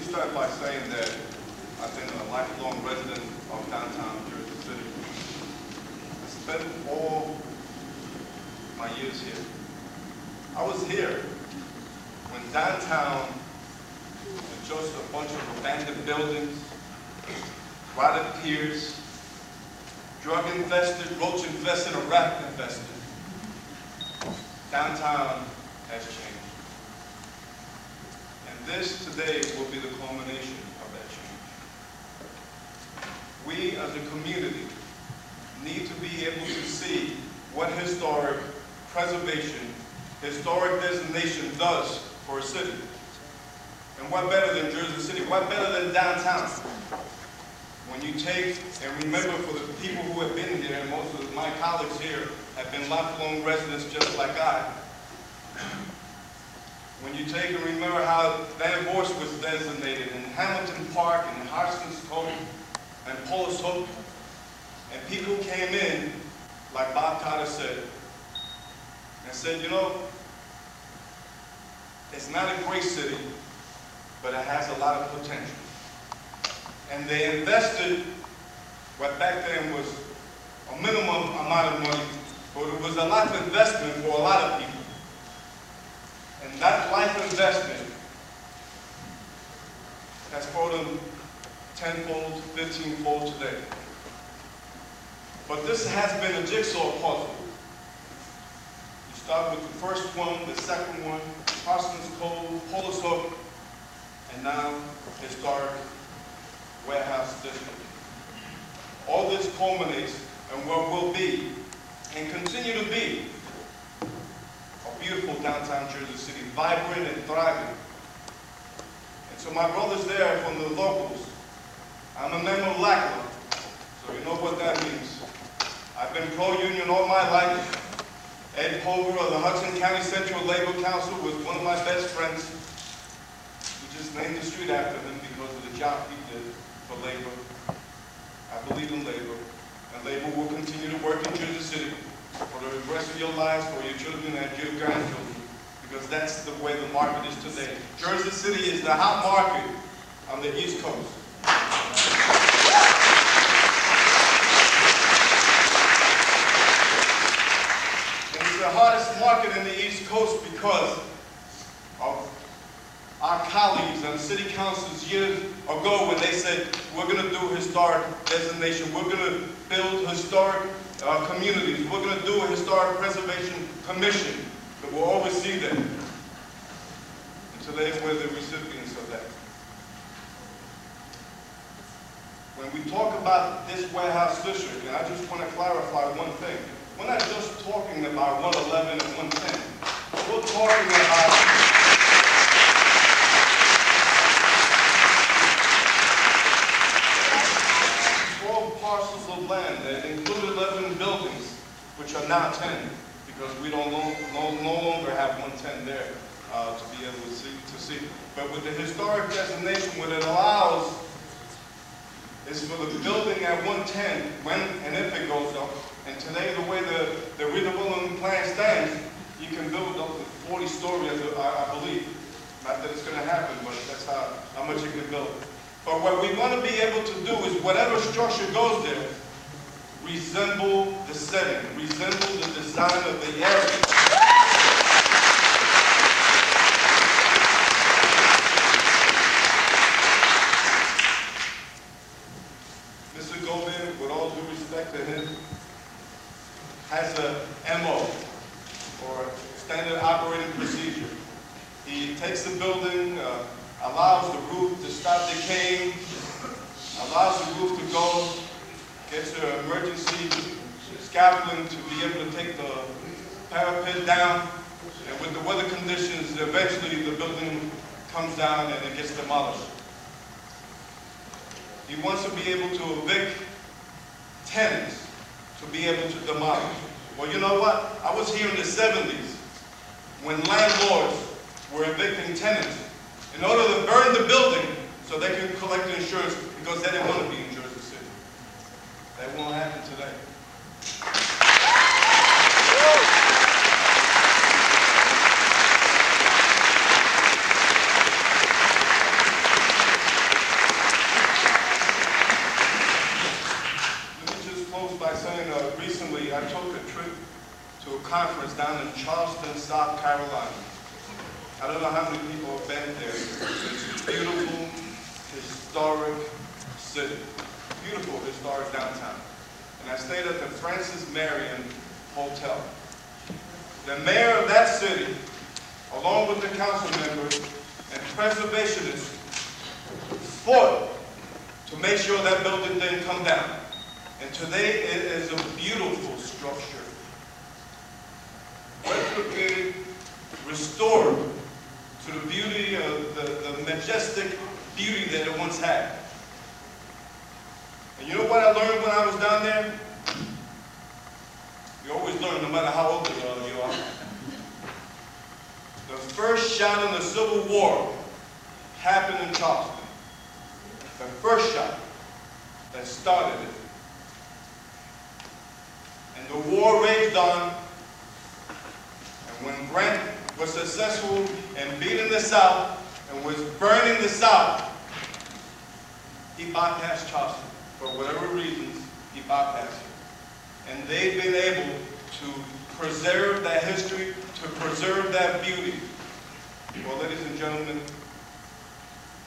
start by saying that I've been a lifelong resident of downtown Jersey City. I spent all my years here. I was here when downtown was just a bunch of abandoned buildings, rotted piers, drug-infested, roach-infested, and rat-infested. Downtown has changed. And this today will be the culmination of that change. We as a community need to be able to see what historic preservation, historic designation does for a city. And what better than Jersey City? What better than downtown? When you take and remember, for the people who have been here, and most of my colleagues here have been lifelong residents just like I. When you take and remember how Van Horst was designated, and Hamilton Park, and Harston's Cove, and Paulus Hook, and people came in, like Bob Carter said, and said, you know, it's not a great city, but it has a lot of potential. And they invested what back then was a minimum amount of money, but it was a life investment for a lot of people. And that life investment has brought them tenfold, 15-fold today. But this has been a jigsaw puzzle. You start with the first one, the second one, Harston's Cove, Paulus Hook, and now historic Warehouse District. All this culminates in what will be, and continue to be, a beautiful downtown Jersey City, vibrant and thriving. And so my brothers there from the locals, I'm a member of LACLA, so you know what that means. I've been pro-union all my life. Ed Hover of the Hudson County Central Labor Council was one of my best friends. We just named the street after him because of the job he did for labor. I believe in labor, and labor will continue to work in Jersey City for the rest of your lives, for your children and your grandchildren, because that's the way the market is today. Jersey City is the hot market on the East Coast. And it's the hottest market in the East Coast because of our colleagues and city councils years ago when they said, we're going to do historic designation, we're going to build historic communities, we're going to do a historic preservation commission that will oversee them. And today we're the recipients of that. When we talk about this warehouse district, and I just want to clarify one thing, we're not just talking about 111 and 110. We're talking about 12 parcels of land that include 11 buildings, which are now 10, because we don't no longer have 110 there to be able to see. But with the historic designation, what it allows is for the building at 110, when and if it goes up, and today the way the redevelopment plan stands, you can build up to 40 stories, I believe. Not that it's going to happen, but that's how much you can build. But what we want to be able to do is whatever structure goes there, resemble the setting, resemble the design of the area. Mr. Goldman, with all due respect to him, has a MO, or standard operating procedure. He takes the building, allows the roof to stop decaying, allows the roof to go, gets the emergency scaffolding to be able to take the parapet down, and with the weather conditions, eventually the building comes down and it gets demolished. He wants to be able to evict tenants to be able to demolish. Well, you know what? I was here in the 70s when landlords were evicting tenants in order to burn the building so they could collect the insurance because they didn't want to be in Jersey City. That won't happen today. conference down in Charleston, South Carolina. I don't know how many people have been there. It's a beautiful, historic city. Beautiful, historic downtown. And I stayed at the Francis Marion Hotel. The mayor of that city, along with the council members and preservationists, fought to make sure that building didn't come down. And today it is a beautiful structure. Replicated, restored to the beauty of the majestic beauty that it once had. And you know what I learned when I was down there? You always learn, no matter how old you are. The first shot in the Civil War happened in Charleston. The first shot that started it. And the war raged on. And when Grant was successful in beating the South and was burning the South, he bypassed Charleston. For whatever reasons, he bypassed it. And they've been able to preserve that history, to preserve that beauty. Well, ladies and gentlemen,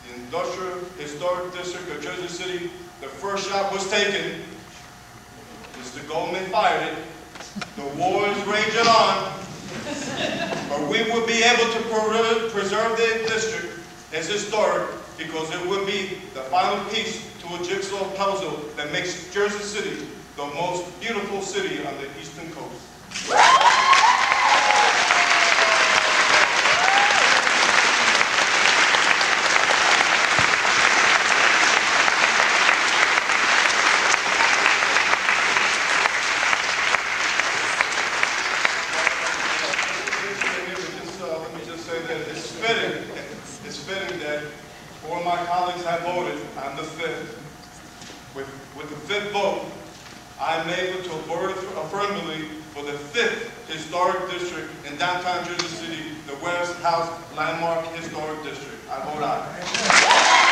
the Industrial Historic District of Jersey City, the first shot was taken. Mr. Goldman fired it. The war is raging on. But we will be able to preserve the district as historic because it will be the final piece to a jigsaw puzzle that makes Jersey City the most beautiful city on the eastern coast. Let me just say that it's fitting that four of my colleagues have voted on the fifth. With the fifth vote, I'm able to vote affirmatively for the fifth historic district in downtown Jersey City, the West House Landmark Historic District. I vote aye.